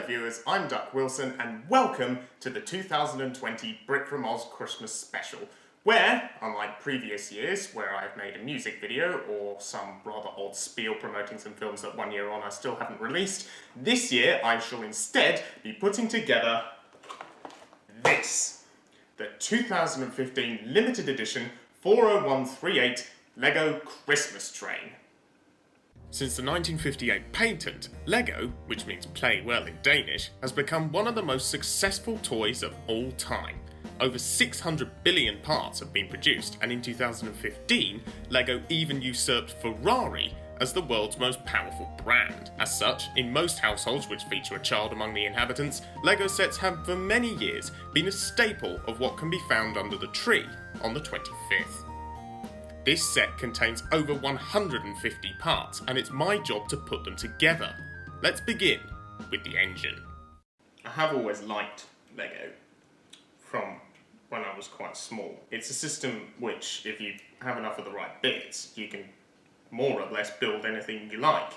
viewers, I'm Duck Wilson and welcome to the 2020 Brit from Oz Christmas special, where, unlike previous years where I've made a music video or some rather odd spiel promoting some films that 1 year on I still haven't released, this year I shall instead be putting together this, the 2015 limited edition 40138 Lego Christmas Train. Since the 1958 patent, Lego, which means play well in Danish, has become one of the most successful toys of all time. Over 600 billion parts have been produced, and in 2015, Lego even usurped Ferrari as the world's most powerful brand. As such, in most households which feature a child among the inhabitants, Lego sets have for many years been a staple of what can be found under the tree on the 25th. This set contains over 150 parts, and it's my job to put them together. Let's begin with the engine. I have always liked Lego from when I was quite small. It's a system which, if you have enough of the right bits, you can more or less build anything you like,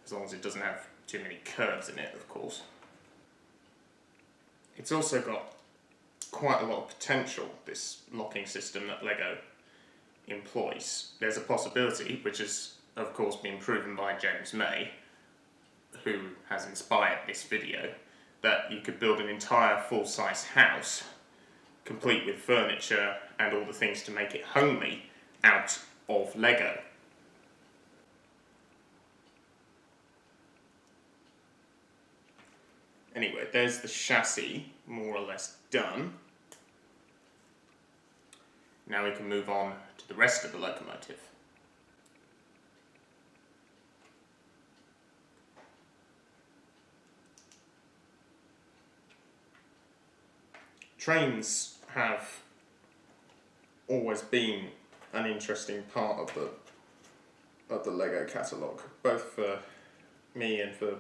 as long as it doesn't have too many curves in it, of course. It's also got quite a lot of potential, this locking system that Lego employs. There's a possibility, which has of course been proven by James May, who has inspired this video, that you could build an entire full-size house, complete with furniture and all the things to make it homely, out of Lego. Anyway, there's the chassis, more or less done. Now we can move on to the rest of the locomotive. Trains have always been an interesting part of the Lego catalogue, both for me and for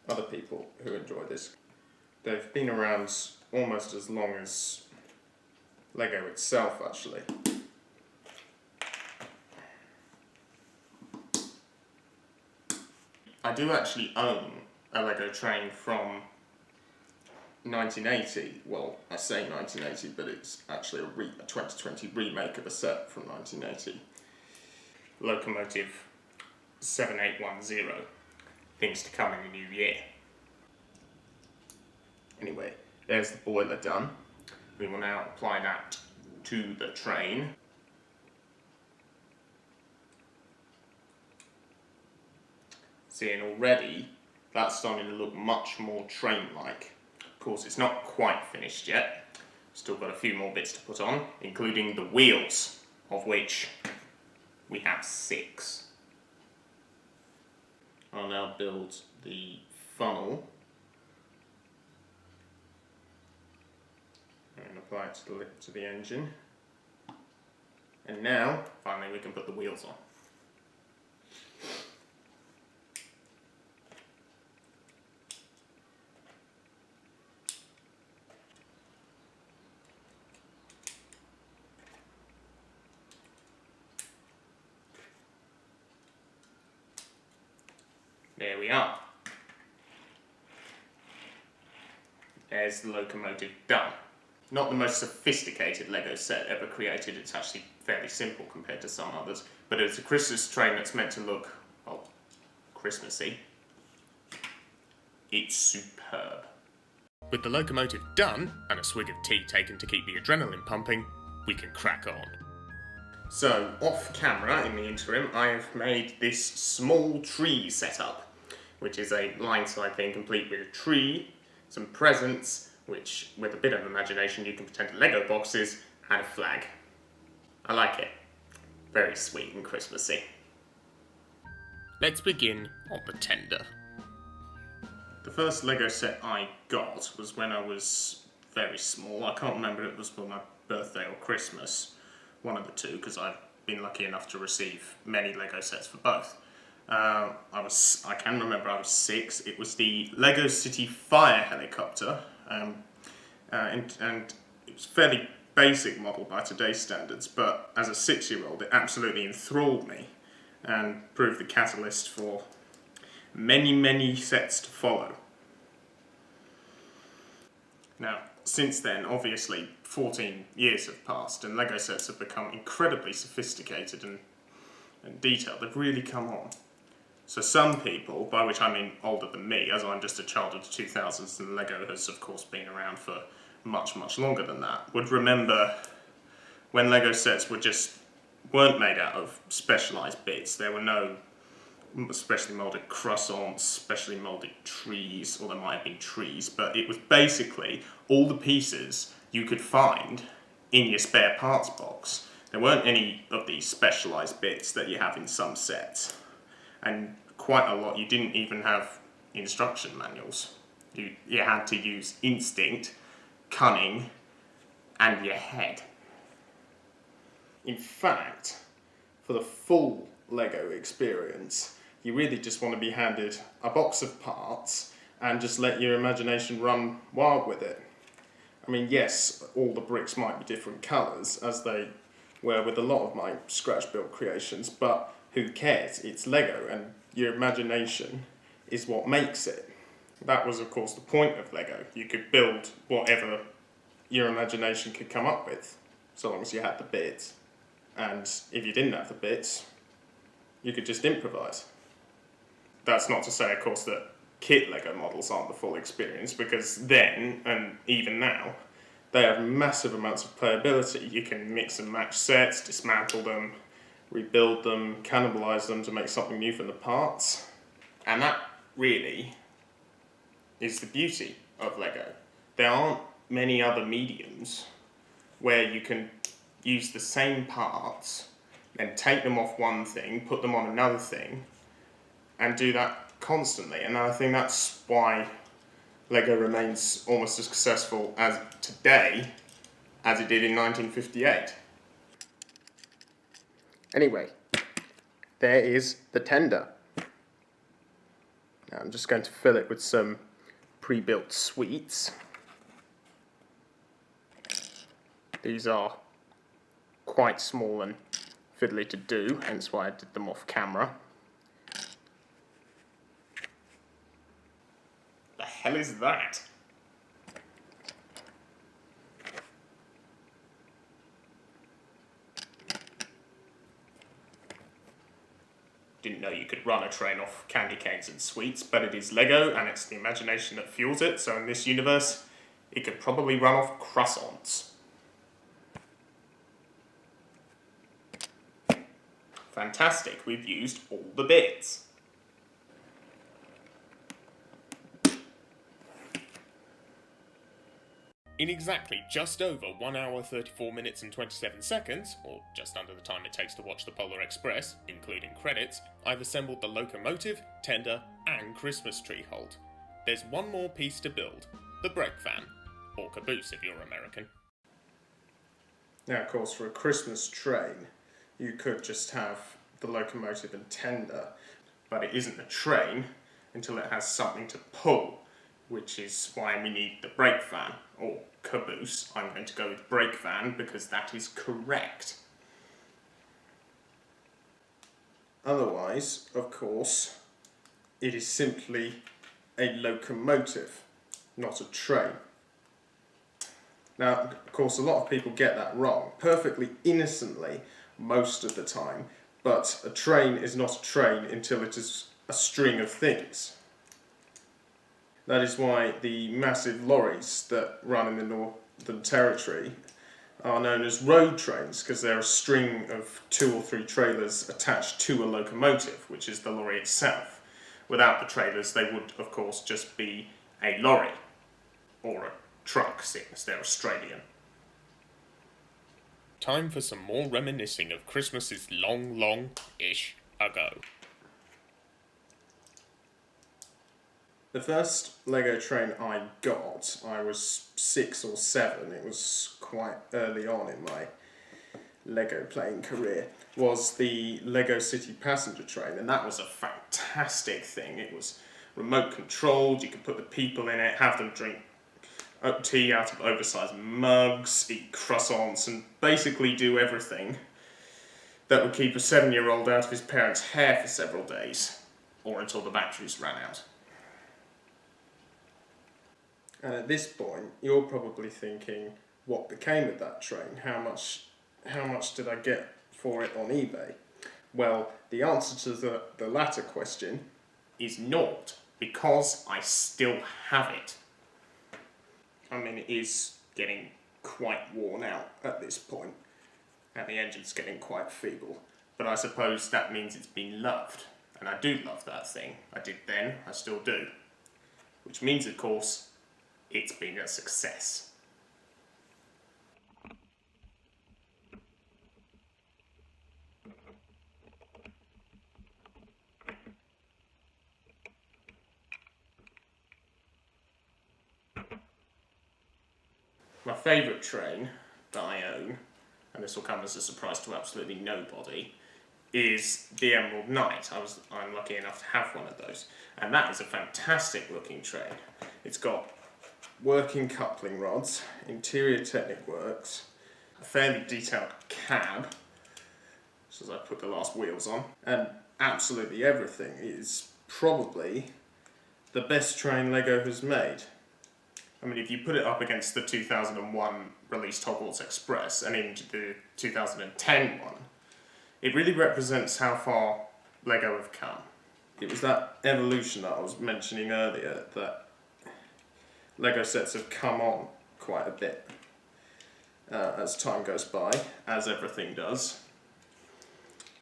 other people who enjoy this. They've been around almost as long as Lego itself, actually. I do actually own a Lego train from 1980. Well, I say 1980, but it's actually a 2020 remake of a set from 1980. Locomotive 7810. Things to come in the new year. Anyway, there's the boiler done. We will now apply that to the train. Seeing already, that's starting to look much more train-like. Of course, it's not quite finished yet. Still got a few more bits to put on, including the wheels, of which we have 6. I'll now build the funnel and apply it to the engine. And now, finally, we can put the wheels on. There we are. There's the locomotive done. Not the most sophisticated Lego set ever created, it's actually fairly simple compared to some others, but it's a Christmas train that's meant to look, well, Christmassy. It's superb. With the locomotive done, and a swig of tea taken to keep the adrenaline pumping, we can crack on. So, off camera, in the interim, I have made this small tree setup, which is a line-side thing complete with a tree, some presents, which, with a bit of imagination, you can pretend are Lego boxes, and a flag. I like it. Very sweet and Christmassy. Let's begin on the tender. The first Lego set I got was when I was very small. I can't remember if it was for my birthday or Christmas. One of the two, because I've been lucky enough to receive many Lego sets for both. I can remember I was 6. It was the Lego City Fire helicopter, and it was a fairly basic model by today's standards, but as a 6-year-old it absolutely enthralled me and proved the catalyst for many, many sets to follow. Now, since then, obviously, 14 years have passed and Lego sets have become incredibly sophisticated and detailed. They've really come on. So some people, by which I mean older than me, as I'm just a child of the 2000s and Lego has of course been around for much, much longer than that, would remember when Lego sets weren't made out of specialised bits. There were no specially moulded croissants, specially moulded trees, or there might have been trees, but it was basically all the pieces you could find in your spare parts box. There weren't any of these specialised bits that you have in some sets. And quite a lot, you didn't even have instruction manuals. You had to use instinct, cunning, and your head. In fact, for the full Lego experience, you really just want to be handed a box of parts and just let your imagination run wild with it. I mean, yes, all the bricks might be different colours, as they were with a lot of my scratch-built creations, but who cares? It's Lego, and your imagination is what makes it. That was, of course, the point of Lego. You could build whatever your imagination could come up with, so long as you had the bits. And if you didn't have the bits, you could just improvise. That's not to say, of course, that kit Lego models aren't the full experience, because then, and even now, they have massive amounts of playability. You can mix and match sets, dismantle them, rebuild them, cannibalise them to make something new from the parts. And that really is the beauty of Lego. There aren't many other mediums where you can use the same parts, then take them off one thing, put them on another thing, and do that constantly. And I think that's why Lego remains almost as successful as today as it did in 1958. Anyway, there is the tender. Now I'm just going to fill it with some pre-built sweets. These are quite small and fiddly to do, hence why I did them off camera. The hell is that? Didn't know you could run a train off candy canes and sweets, but it is Lego and it's the imagination that fuels it, so in this universe, it could probably run off croissants. Fantastic, we've used all the bits. In exactly just over 1 hour 34 minutes and 27 seconds, or just under the time it takes to watch the Polar Express, including credits, I've assembled the locomotive, tender, and Christmas tree hold. There's one more piece to build, the brake van, or caboose if you're American. Now, of course, for a Christmas train, you could just have the locomotive and tender, but it isn't a train until it has something to pull, which is why we need the brake van, or caboose. I'm going to go with brake van because that is correct. Otherwise, of course, it is simply a locomotive, not a train. Now, of course, a lot of people get that wrong, perfectly innocently most of the time, but a train is not a train until it is a string of things. That is why the massive lorries that run in the Northern Territory are known as road trains, because they're a string of 2 or 3 trailers attached to a locomotive, which is the lorry itself. Without the trailers, they would, of course, just be a lorry, or a truck, since they're Australian. Time for some more reminiscing of Christmases long-ish ago. The first Lego train I got, I was 6 or 7, it was quite early on in my Lego playing career, was the Lego City passenger train, and that was a fantastic thing. It was remote controlled, you could put the people in it, have them drink tea out of oversized mugs, eat croissants, and basically do everything that would keep a 7-year-old out of his parents' hair for several days, or until the batteries ran out. And at this point, you're probably thinking, what became of that train? How much did I get for it on eBay? Well, the answer to the latter question is naught, because I still have it. I mean, it is getting quite worn out at this point, and the engine's getting quite feeble. But I suppose that means it's been loved, and I do love that thing. I did then, I still do. Which means, of course, it's been a success. My favourite train that I own, and this will come as a surprise to absolutely nobody, is the Emerald Knight. I'm lucky enough to have one of those. And that is a fantastic looking train. It's got working coupling rods, interior Technic works, a fairly detailed cab, just as I put the last wheels on, and absolutely everything. It is probably the best train LEGO has made. I mean, if you put it up against the 2001 released Hogwarts Express and into the 2010 one, it really represents how far LEGO have come. It was that evolution that I was mentioning earlier, that LEGO sets have come on quite a bit as time goes by, as everything does.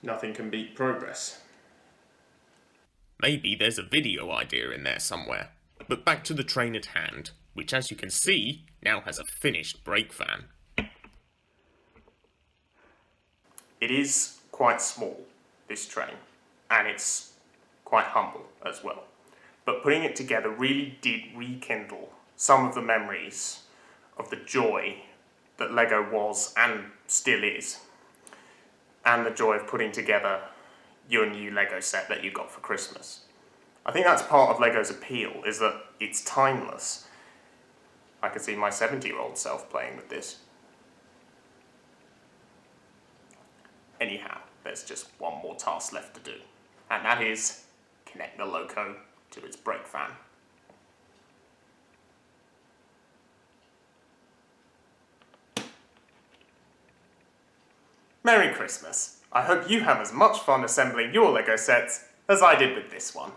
Nothing can beat progress. Maybe there's a video idea in there somewhere. But back to the train at hand, which as you can see, now has a finished brake van. It is quite small, this train, and it's quite humble as well. But putting it together really did rekindle some of the memories of the joy that LEGO was and still is, and the joy of putting together your new LEGO set that you got for Christmas. I think that's part of LEGO's appeal, is that it's timeless. I could see my 70-year-old self playing with this. Anyhow, there's just one more task left to do, and that is connect the loco to its brake van. Merry Christmas! I hope you have as much fun assembling your LEGO sets as I did with this one.